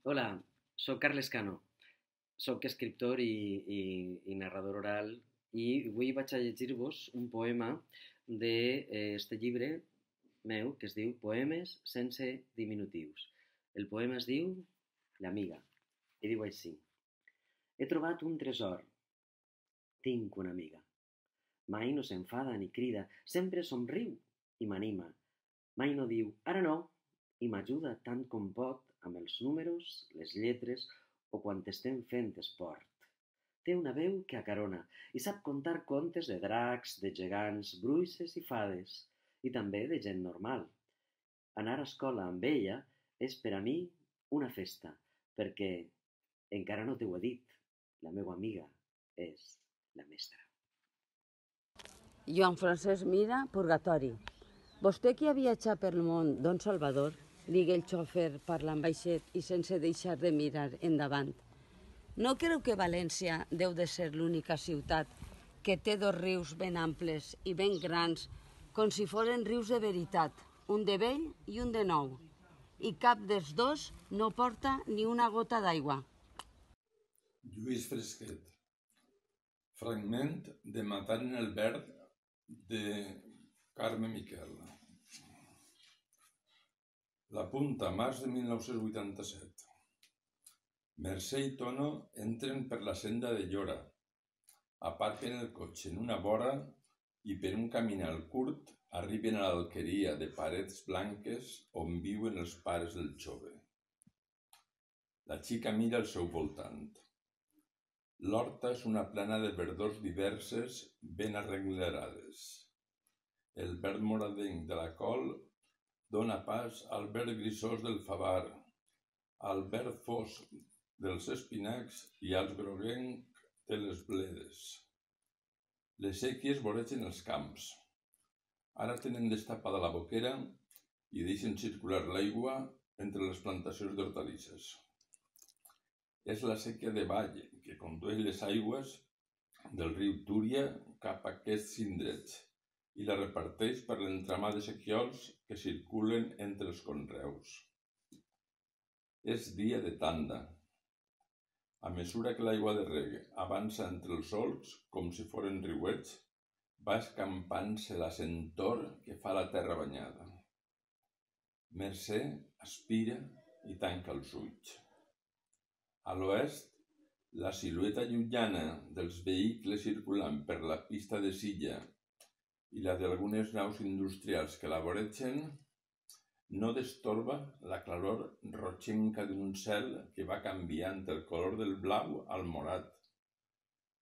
Hola, sóc Carles Cano. Sóc escriptor i narrador oral i avui vaig a llegir-vos un poema d'este llibre meu que es diu Poemes sense diminutius. El poema es diu L'amiga i diu així. He trobat un tresor. Tinc una amiga. Mai no s'enfada ni crida, sempre somriu i m'anima. Mai no diu, ara no, i m'ajuda tant com pot amb els números, les lletres o quan estem fent esport. Té una veu que acarona i sap contar contes de dracs, de gegants, bruixes i fades, i també de gent normal. Anar a escola amb ella és per a mi una festa, perquè, encara no t'ho he dit, la meva amiga és la mestra. Joan Francesc Mira, Purgatori. Vostè que ha viatjat pel món, don Salvador, digué el xòfer parlant baixet i sense deixar de mirar endavant. No creu que València deu de ser l'única ciutat que té dos rius ben amples i ben grans, com si foren rius de veritat, un de vell i un de nou, i cap dels dos no porta ni una gota d'aigua. Lluís Fresquet. Fragment de Matar en el verd de Carme Miquel. La Punta, març de 1987. Mercè i Tono entren per la senda de Llora, aparquen el cotxe en una vora i per un caminal curt arriben a l'alqueria de parets blanques on viuen els pares del jove. La xica mira al seu voltant. L'horta és una plana de verdors diverses ben arrenglerades. El verd moradenc de la col dona pas al verd grisós del favar, al verd fosc dels espinacs i al groguenc de les bledes. Les séquies voregen els camps. Ara tenen destapada la boquera i deixen circular l'aigua entre les plantacions d'hortalisses. És la séquia de Vall que condueix les aigües del riu Túria cap a aquests indrets i la reparteix per l'entramat de sequiols que circulen entre els conreus. És dia de tanda. A mesura que l'aigua de reg avança entre els solcs, com si foren riuets, va escampant-se la sentor que fa la terra banyada. Mercè aspira i tanca els ulls. A l'oest, la silueta llunyana dels vehicles circulant per la pista de silla i la d'algunes naus industrials que la voregen no destorba la claror rotxenca d'un cel que va canviant el color del blau al morat,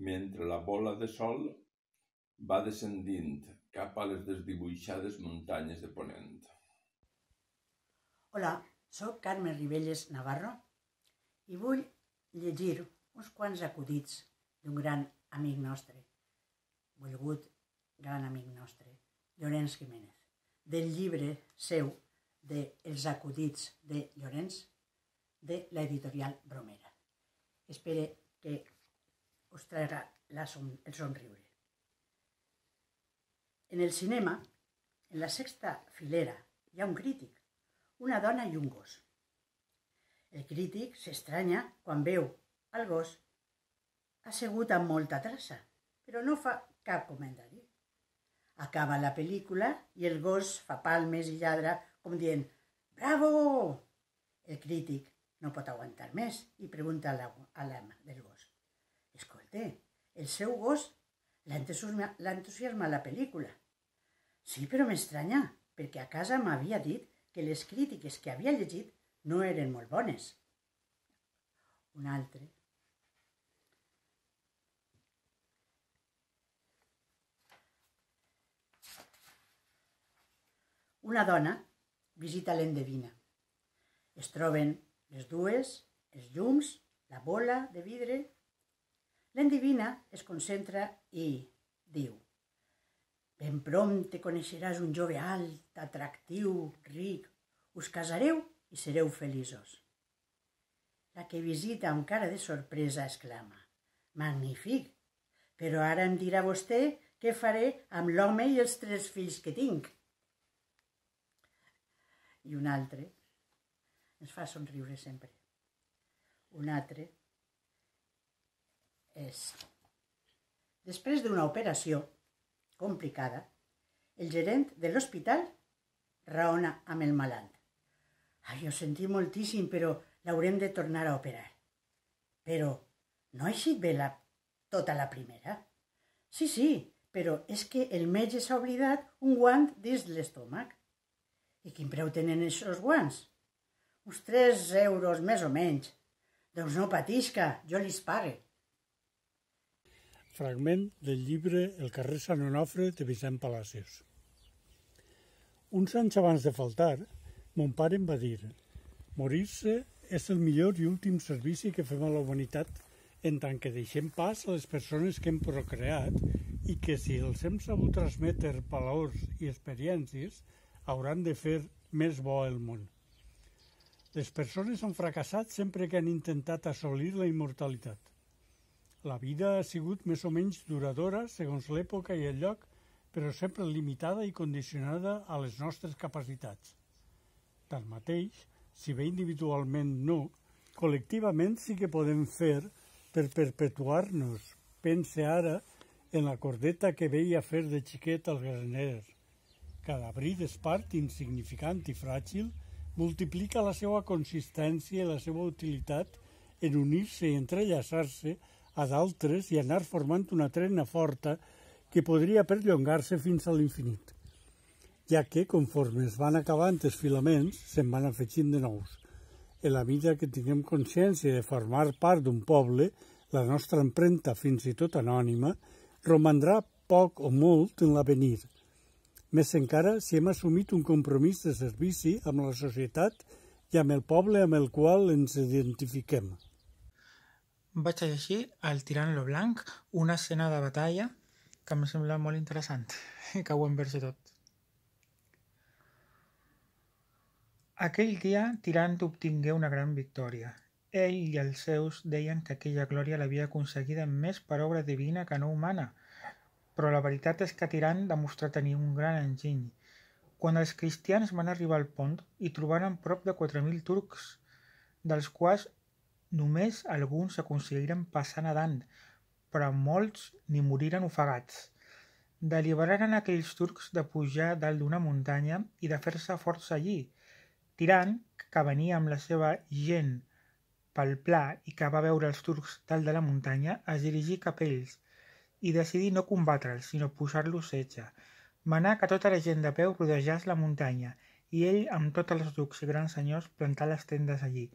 mentre la bola de sol va descendint cap a les desdibuixades muntanyes de Ponent. Hola, soc Carme Ribelles Navarro i vull llegir uns quants acudits d'un gran amic nostre, volgut gran amic nostre, Llorenç Jiménez, del llibre seu de Els acudits de Llorenç, de l'editorial Bromera. Espero que us traiga el somriure. En el cinema, en la sexta filera, hi ha un crític, una dona i un gos. El crític s'estranya quan veu el gos assegut amb molta traça, però no fa cap comentari. Acaba la pel·lícula i el gos fa palmes i lladra com dient «Bravo!». El crític no pot aguantar més i pregunta a l'ama del gos «Escolta, el seu gos l'ha entusiasmat la pel·lícula?» «Sí, però m'estranya, perquè a casa m'havia dit que les crítiques que havia llegit no eren molt bones». Un altre. Una dona visita l'endevina. Es troben les dues, els llums, la bola de vidre. L'endevina es concentra i diu «Ben prompte coneixeràs un jove alt, atractiu, ric. Us casareu i sereu feliços». La que visita amb cara de sorpresa exclama «Magnífic! Però ara em dirà vostè què faré amb l'home i els 3 fills que tinc». I un altre ens fa somriure sempre. un altre és... Després d'una operació complicada, el gerent de l'hospital raona amb el malalt. Ai, ho sentim moltíssim, però l'haurem de tornar a operar. Però no ha eixit bé tota la primera? Sí, però és que el metge s'ha oblidat un guant dins l'estómac. I quin preu tenen aquests guants? Uns 3 euros més o menys. Doncs no patisca, jo li pague. Fragment del llibre El carrer Sant Onofre de Vicent Palacios. Uns anys abans de faltar, mon pare em va dir: morir-se és el millor i últim servici que fem a la humanitat en tant que deixem pas a les persones que hem procreat i que si els hem sabut transmetre valors i experiències hauran de fer més bo el món. Les persones han fracassat sempre que han intentat assolir la immortalitat. La vida ha sigut més o menys duradora segons l'època i el lloc, però sempre limitada i condicionada a les nostres capacitats. Tanmateix, si bé individualment no, col·lectivament sí que podem fer per perpetuar-nos. Pense ara en la cordeta que veia fer de xiquet als graners. Cada bri d'espart insignificant i fràgil multiplica la seva consistència i la seva utilitat en unir-se i entrellaçar-se a d'altres i anar formant una trena forta que podria perllongar-se fins a l'infinit, ja que, conforme es van acabant els filaments, se'n van afegint de nous. En la mida que tinguem consciència de formar part d'un poble, la nostra empremta, fins i tot anònima, romandrà poc o molt en l'avenir. Més encara si hem assumit un compromís de servici amb la societat i amb el poble amb el qual ens identifiquem. Vaig a llegir El tirant lo blanc, una escena de batalla que em sembla molt interessant, que ho hem vist tot. Aquell dia, Tirant obtingué una gran victòria. Ell i els seus deien que aquella glòria l'havia aconseguida més per obra divina que no humana, però la veritat és que Tirant demostrà tenir un gran enginy. Quan els cristians van arribar al pont, hi trobaren prop de 4.000 turcs, dels quals només alguns aconseguiren passar nedant, però molts ni moriren ofegats. Deliberaren aquells turcs de pujar dalt d'una muntanya i de fer-se forts allí. Tirant, que venia amb la seva gent pel pla i que va veure els turcs dalt de la muntanya, es dirigí cap a ells i decidí no combatre'ls, sinó posar-los setge. Manà que tota la gent de peu rodejàs la muntanya i ell, amb tots els ducs i grans senyors, plantà les tendes allí,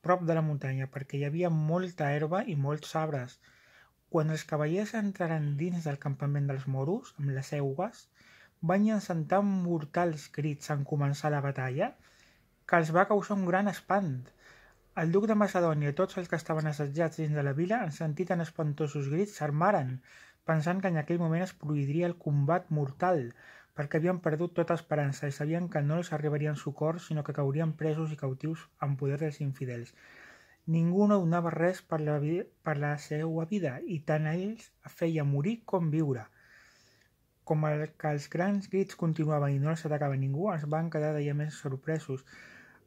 prop de la muntanya, perquè hi havia molta herba i molts arbres. Quan els cavallers entraren dins del campament dels moros, amb les seues, van llançar tan mortals crits en començar la batalla que els va causar un gran espant. El duc de Macedònia i tots els que estaven assetjats dins de la vila, en sentir tan espantosos grits, s'armaren, pensant que en aquell moment es produiria el combat mortal, perquè havien perdut tota esperança i sabien que no els arribarien socors, sinó que caurien presos i cautius en poder dels infidels. Ningú no donava res per la seva vida i tant a ells feia morir com viure. Com que els grans grits continuaven i no els atacava ningú, es van quedar d'allà més sorpresos.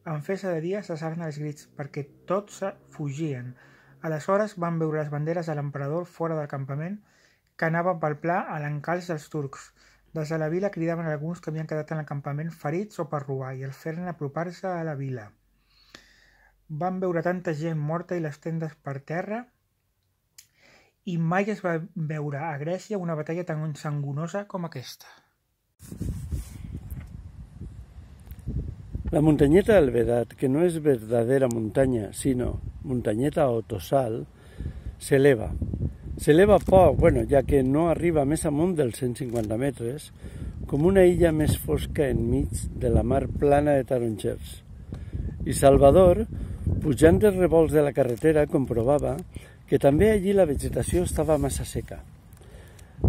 En fer-se de dia cessaren els grits, perquè tots fugien. Aleshores van veure les banderes de l'emperador fora del campament que anava pel pla a l'encalç dels turcs. Des de la vila cridaven alguns que havien quedat en el campament ferits o per robar i els feren apropar-se a la vila. Van veure tanta gent morta i les tendes per terra i mai es va veure a Grècia una batalla tan sanguinosa com aquesta. La muntanyeta del Vedat, que no és verdadera muntanya, sinó muntanyeta o tossal, s'eleva. S'eleva poc, ja que no arriba més amunt dels 150 metres, com una illa més fosca enmig de la mar plana de tarongers. I Salvador, pujant els revolts de la carretera, comprovava que també allí la vegetació estava massa seca.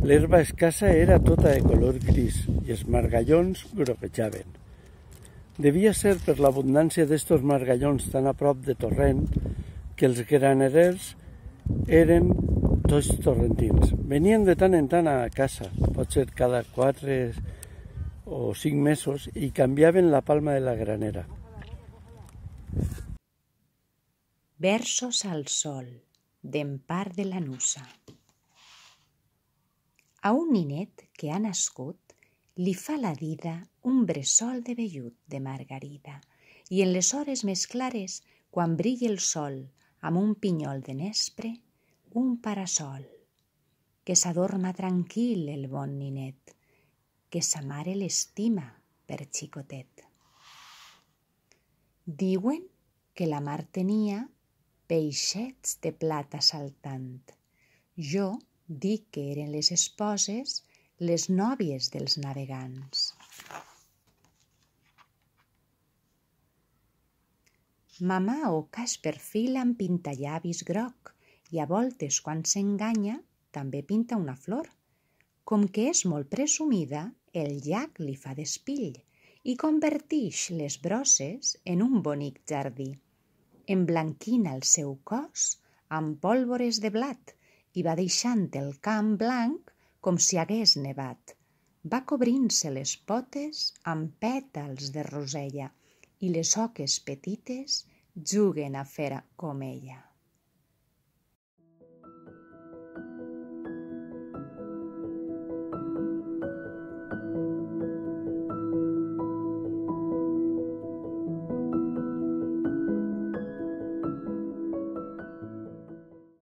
L'herba escassa era tota de color gris i els margallons groguejaven. Devia ser per l'abundància d'estos margallons tan a prop de torrent que els granerers eren tots torrentins. Venien de tant en tant a casa, potser cada 4 o 5 mesos, i canviaven la palma de la granera. Versos al sol, d'Empar de Lanussa. A un ninet que ha nascut li fa la dida un bressol de vellut de margarida i en les hores més clares, quan brilla el sol amb un pinyol de nespre, un parasol. Que s'adorma tranquil el bon ninet, que sa mare l'estima per xicotet. Diuen que la mar tenia peixets de plata saltant. Jo dic que eren les esposes, les nòvies dels navegants. Mamà oca es perfila amb pintallavis groc i a voltes, quan s'enganya, també pinta una flor. Com que és molt presumida, el llac li fa d'espill i convertix les brosses en un bonic jardí. Emblanquina el seu cos amb pólvores de blat i va deixant el camp blanc com si hagués nevat. Va cobrint-se les potes amb pètals de rosella i les oques petites juguen a fer com ella.